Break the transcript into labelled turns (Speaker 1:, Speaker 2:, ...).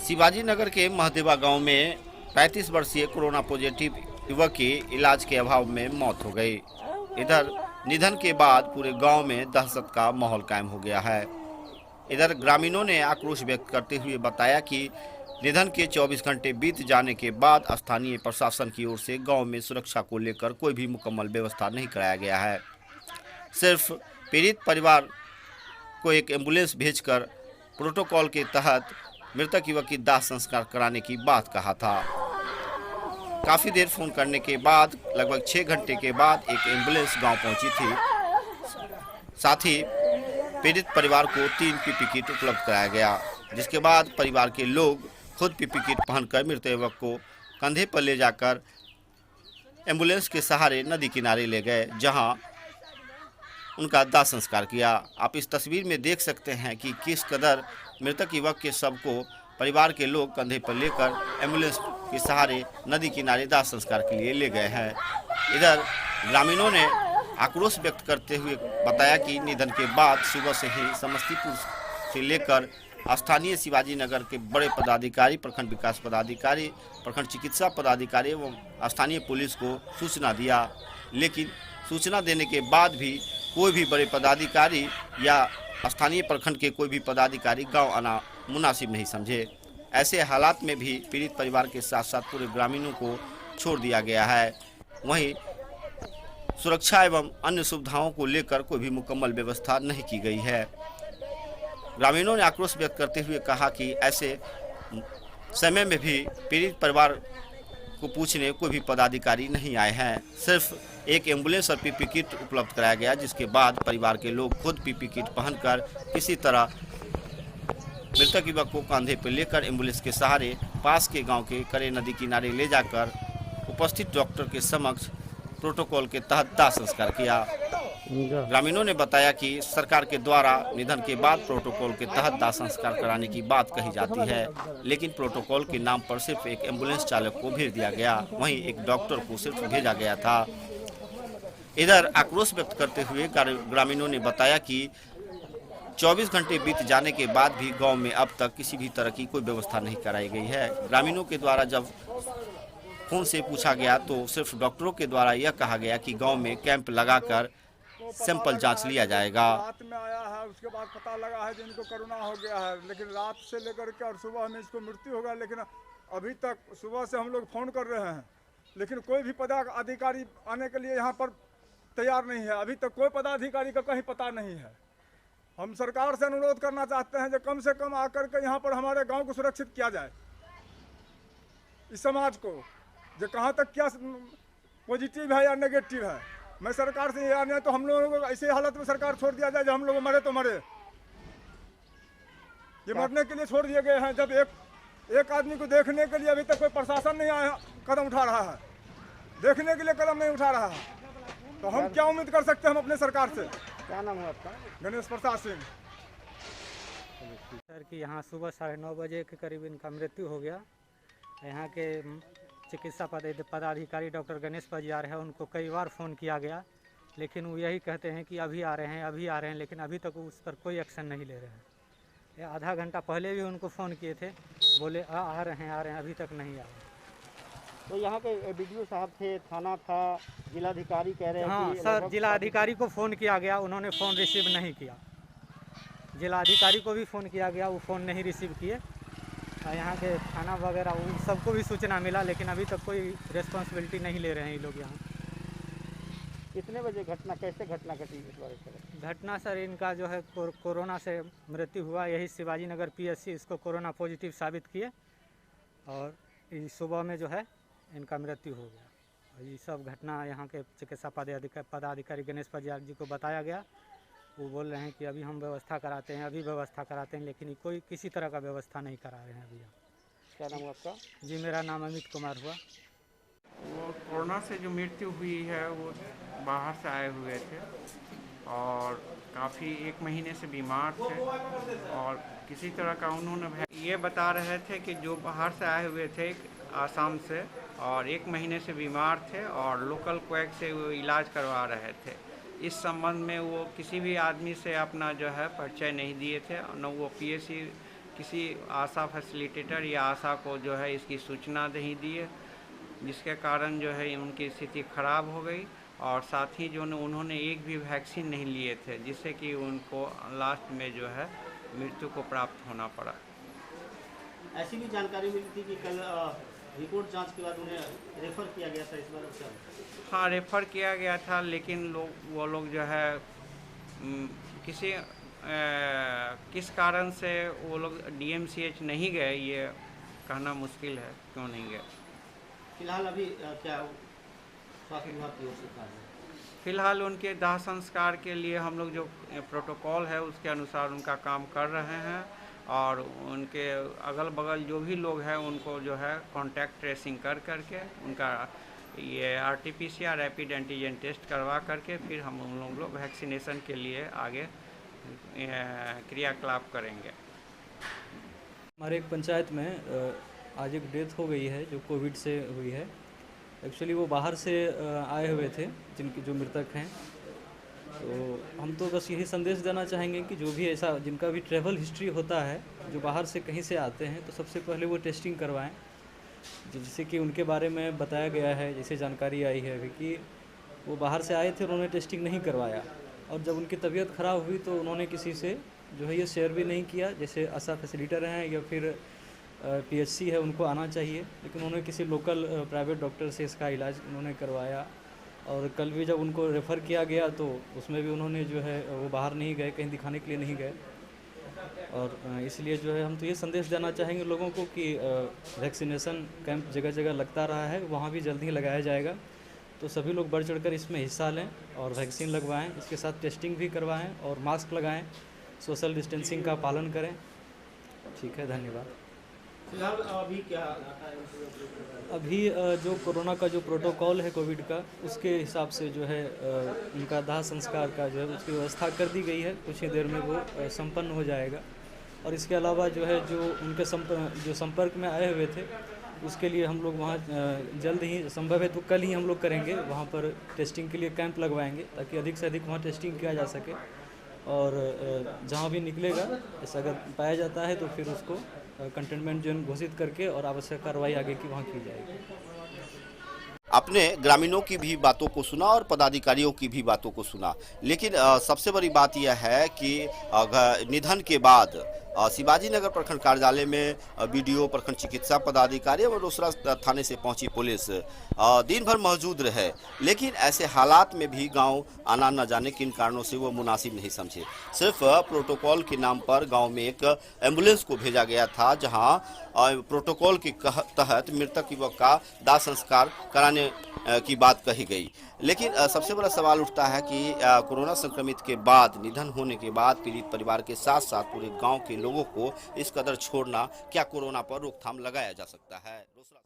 Speaker 1: शिवाजी नगर के महदेवा गांव में 35 वर्षीय कोरोना पॉजिटिव युवक की इलाज के अभाव में मौत हो गई। इधर निधन के बाद पूरे गांव में दहशत का माहौल कायम हो गया है। इधर ग्रामीणों ने आक्रोश व्यक्त करते हुए बताया कि निधन के 24 घंटे बीत जाने के बाद स्थानीय प्रशासन की ओर से गांव में सुरक्षा को लेकर कोई भी मुकम्मल व्यवस्था नहीं कराया गया है। सिर्फ पीड़ित परिवार को एक एम्बुलेंस भेजकर प्रोटोकॉल के तहत मृतक युवक की दाह संस्कार कराने की बात कहा था। काफी देर फोन करने के बाद लगभग 6 घंटे के बाद एक एम्बुलेंस गांव पहुंची थी। साथ ही पीड़ित परिवार को 3 पीपी किट उपलब्ध कराया गया, जिसके बाद परिवार के लोग खुद पीपी किट पहनकर मृत युवक को कंधे पर ले जाकर एम्बुलेंस के सहारे नदी किनारे ले गए, जहां उनका दाह संस्कार किया। आप इस तस्वीर में देख सकते हैं कि किस कदर मृतक युवक के शव को परिवार के लोग कंधे पर लेकर एम्बुलेंस के सहारे नदी किनारे दाह संस्कार के लिए ले गए हैं। इधर ग्रामीणों ने आक्रोश व्यक्त करते हुए बताया कि निधन के बाद सुबह से ही समस्तीपुर से लेकर स्थानीय शिवाजी नगर के बड़े पदाधिकारी, प्रखंड विकास पदाधिकारी, प्रखंड चिकित्सा पदाधिकारी एवं स्थानीय पुलिस को सूचना दिया, लेकिन सूचना देने के बाद भी कोई भी बड़े पदाधिकारी या स्थानीय प्रखंड के कोई भी पदाधिकारी गांव आना मुनासिब नहीं समझे। ऐसे हालात में भी पीड़ित परिवार के साथ साथ पूरे ग्रामीणों को छोड़ दिया गया है। वहीं सुरक्षा एवं अन्य सुविधाओं को लेकर कोई भी मुकम्मल व्यवस्था नहीं की गई है। ग्रामीणों ने आक्रोश व्यक्त करते हुए कहा कि ऐसे समय में भी पीड़ित परिवार को पूछने कोई भी पदाधिकारी नहीं आए हैं। सिर्फ एक एम्बुलेंस और पीपी किट उपलब्ध कराया गया, जिसके बाद परिवार के लोग खुद पीपी किट पहनकर किसी तरह मृतक युवक को कंधे पर लेकर एम्बुलेंस के सहारे पास के गांव के करे नदी किनारे ले जाकर उपस्थित डॉक्टर के समक्ष प्रोटोकॉल के तहत दाह संस्कार किया। ग्रामीणों ने बताया कि सरकार के द्वारा निधन के बाद प्रोटोकॉल के तहत दाह संस्कार कराने की बात कही जाती है, लेकिन प्रोटोकॉल के नाम पर सिर्फ एक एम्बुलेंस चालक को भेज दिया गया, वहीं एक डॉक्टर को सिर्फ भेजा गया था। इधर आक्रोश व्यक्त करते हुए ग्रामीणों ने बताया कि 24 घंटे बीत जाने के बाद भी गांव में अब तक किसी भी तरह की कोई व्यवस्था नहीं कराई गई है। ग्रामीणों के द्वारा जब फोन से पूछा गया तो सिर्फ डॉक्टरों के द्वारा यह कहा गया कि गांव में कैंप लगाकर सैंपल जांच लिया जाएगा।
Speaker 2: रात में आया है, उसके बाद पता लगा है कि इनको कोरोना हो गया है, लेकिन रात से लेकर के और सुबह में इसको मृत्यु हो गया। लेकिन अभी तक सुबह से हम लोग फोन कर रहे हैं, लेकिन कोई भी पदाधिकारी आने के लिए यहाँ पर तैयार नहीं है। अभी तक कोई पदाधिकारी का कहीं पता नहीं है। हम सरकार से अनुरोध करना चाहते हैं जो कम से कम आकर के यहाँ पर हमारे गाँव को सुरक्षित किया जाए। इस समाज को जो कहाँ तक क्या पॉजिटिव है या नेगेटिव है, मैं सरकार से यह नहीं तो हम लोगों को ऐसे हालत में सरकार छोड़ दिया जाए, जब हम लोग मरे तो मरे। ये मरने के लिए छोड़ दिए गए हैं, जब एक आदमी को देखने के लिए अभी तक कोई प्रशासन नहीं आया, कदम उठा रहा है, देखने के लिए कदम नहीं उठा रहा है, तो हम क्या उम्मीद कर सकते हैं हम अपने सरकार से।
Speaker 3: क्या नाम है आपका?
Speaker 2: गणेश प्रसाद सिंह।
Speaker 3: सर कि यहाँ सुबह 9:30 बजे के करीब इनका मृत्यु हो गया। यहाँ के चिकित्सा पदाधिकारी डॉक्टर गणेश पजियार है, उनको कई बार फ़ोन किया गया, लेकिन वो यही कहते हैं कि अभी आ रहे हैं, अभी आ रहे हैं, लेकिन अभी तक उस पर कोई एक्शन नहीं ले रहे हैं। ये आधा घंटा पहले भी उनको फ़ोन किए थे, बोले आ रहे हैं, अभी तक नहीं आए।
Speaker 4: तो यहाँ के BDO साहब थे, थाना था, जिलाधिकारी कह रहे हैं।
Speaker 3: हाँ सर, जिलाधिकारी को फ़ोन किया गया, उन्होंने फ़ोन रिसीव नहीं किया। जिलाधिकारी को भी फ़ोन किया गया, वो फ़ोन नहीं रिसीव किए। यहाँ के थाना वगैरह उन सबको भी सूचना मिला, लेकिन अभी तक कोई रिस्पॉन्सिबिलिटी नहीं ले रहे हैं ये लोग। यहाँ
Speaker 4: कितने बजे घटना, कैसे घटना घटी इस बारे?
Speaker 3: घटना सर इनका जो है कोरोना से मृत्यु हुआ, यही शिवाजी नगर PSC इसको कोरोना पॉजिटिव साबित किए और इस सुबह में जो है इनका मृत्यु हो गया। ये सब घटना यहाँ के चिकित्सा पदाधिकारी गणेश पजियार जी को बताया गया। वो बोल रहे हैं कि अभी हम व्यवस्था कराते हैं, अभी व्यवस्था कराते हैं, लेकिन कोई किसी तरह का व्यवस्था नहीं करा रहे हैं अभी।
Speaker 4: क्या नाम है आपका?
Speaker 3: जी मेरा नाम अमित कुमार हुआ।
Speaker 5: वो कोरोना से जो मृत्यु हुई है वो बाहर से आए हुए थे और काफ़ी 1 महीने से बीमार थे और किसी तरह का उन्होंने ये बता रहे थे कि जो बाहर से आए हुए थे आसाम से और 1 महीने से बीमार थे और लोकल क्वैक से वो इलाज करवा रहे थे। इस संबंध में वो किसी भी आदमी से अपना जो है परिचय नहीं दिए थे, न वो PSC किसी आशा फैसिलिटेटर या आशा को जो है इसकी सूचना नहीं दिए, जिसके कारण जो है उनकी स्थिति खराब हो गई और साथ ही जो उन्होंने एक भी वैक्सीन नहीं लिए थे, जिससे कि उनको लास्ट में जो है मृत्यु को प्राप्त होना पड़ा।
Speaker 4: ऐसी भी जानकारी मिली थी कि कल रिपोर्ट जांच के बाद उन्हें रेफर किया गया था इस बार अच्छा।
Speaker 5: हाँ, रेफ़र किया गया था, लेकिन वो लोग जो है किस कारण से वो लोग DMCH नहीं गए, ये कहना मुश्किल है क्यों नहीं गए।
Speaker 4: फिलहाल अभी क्या स्वास्थ्य विभाग की ओर से कार्य है?
Speaker 5: फिलहाल उनके दाह संस्कार के लिए हम लोग जो प्रोटोकॉल है उसके अनुसार उनका काम कर रहे हैं और उनके अगल बगल जो भी लोग हैं उनको जो है कांटेक्ट ट्रेसिंग कर करके उनका ये RT-PCR रैपिड एंटीजन टेस्ट करवा करके फिर हम उन लोग वैक्सीनेशन के लिए आगे क्रियाकलाप करेंगे।
Speaker 6: हमारे एक पंचायत में आज एक डेथ हो गई है जो कोविड से हुई है। एक्चुअली वो बाहर से आए हुए थे जिनके जो मृतक हैं। तो हम तो बस यही संदेश देना चाहेंगे कि जो भी ऐसा जिनका भी ट्रैवल हिस्ट्री होता है, जो बाहर से कहीं से आते हैं, तो सबसे पहले वो टेस्टिंग करवाएं। जैसे कि उनके बारे में बताया गया है, जैसे जानकारी आई है अभी कि वो बाहर से आए थे, उन्होंने टेस्टिंग नहीं करवाया और जब उनकी तबीयत ख़राब हुई तो उन्होंने किसी से जो है ये शेयर भी नहीं किया। जैसे आशा फैसिलिटेटर हैं या फिर PHC है, उनको आना चाहिए, लेकिन उन्होंने किसी लोकल प्राइवेट डॉक्टर से इसका इलाज उन्होंने करवाया। और कल भी जब उनको रेफ़र किया गया तो उसमें भी उन्होंने जो है वो बाहर नहीं गए, कहीं दिखाने के लिए नहीं गए। और इसलिए जो है हम तो ये संदेश देना चाहेंगे लोगों को कि वैक्सीनेशन कैंप जगह जगह लगता रहा है, वहाँ भी जल्द ही लगाया जाएगा। तो सभी लोग बढ़ चढ़कर इसमें हिस्सा लें और वैक्सीन लगवाएं, इसके साथ टेस्टिंग भी करवाएं और मास्क लगाएं, सोशल डिस्टेंसिंग का पालन करें। ठीक है, धन्यवाद।
Speaker 4: फिलहाल अभी क्या
Speaker 6: अभी जो कोरोना का जो प्रोटोकॉल है कोविड का, उसके हिसाब से जो है उनका दाह संस्कार का जो है उसकी व्यवस्था कर दी गई है। कुछ ही देर में वो संपन्न हो जाएगा। और इसके अलावा जो है जो उनके संपर्क में आए हुए थे, उसके लिए हम लोग वहाँ जल्द ही संभव है तो कल ही हम लोग करेंगे, वहाँ पर टेस्टिंग के लिए कैंप लगवाएंगे ताकि अधिक से अधिक वहाँ टेस्टिंग किया जा सके। और जहाँ भी निकलेगा ऐसा अगर पाया जाता है तो फिर उसको कंटेनमेंट जोन घोषित करके और आवश्यक कार्रवाई आगे की वहाँ की जाएगी।
Speaker 1: अपने ग्रामीणों की भी बातों को सुना और पदाधिकारियों की भी बातों को सुना, लेकिन सबसे बड़ी बात यह है कि निधन के बाद शिवाजी नगर प्रखंड कार्यालय में BDO, प्रखंड चिकित्सा पदाधिकारी और रोसड़ा थाने से पहुंची पुलिस दिन भर मौजूद रहे, लेकिन ऐसे हालात में भी गांव आना न जाने किन कारणों से वो मुनासिब नहीं समझे। सिर्फ प्रोटोकॉल के नाम पर गांव में एक एम्बुलेंस को भेजा गया था, जहां प्रोटोकॉल के तहत मृतक युवक का दाह संस्कार कराने की बात कही गई। लेकिन सबसे बड़ा सवाल उठता है कि कोरोना संक्रमित के बाद, निधन होने के बाद पीड़ित परिवार के साथ साथ पूरे गांव के लोगों को इस कदर छोड़ना, क्या कोरोना पर रोकथाम लगाया जा सकता है?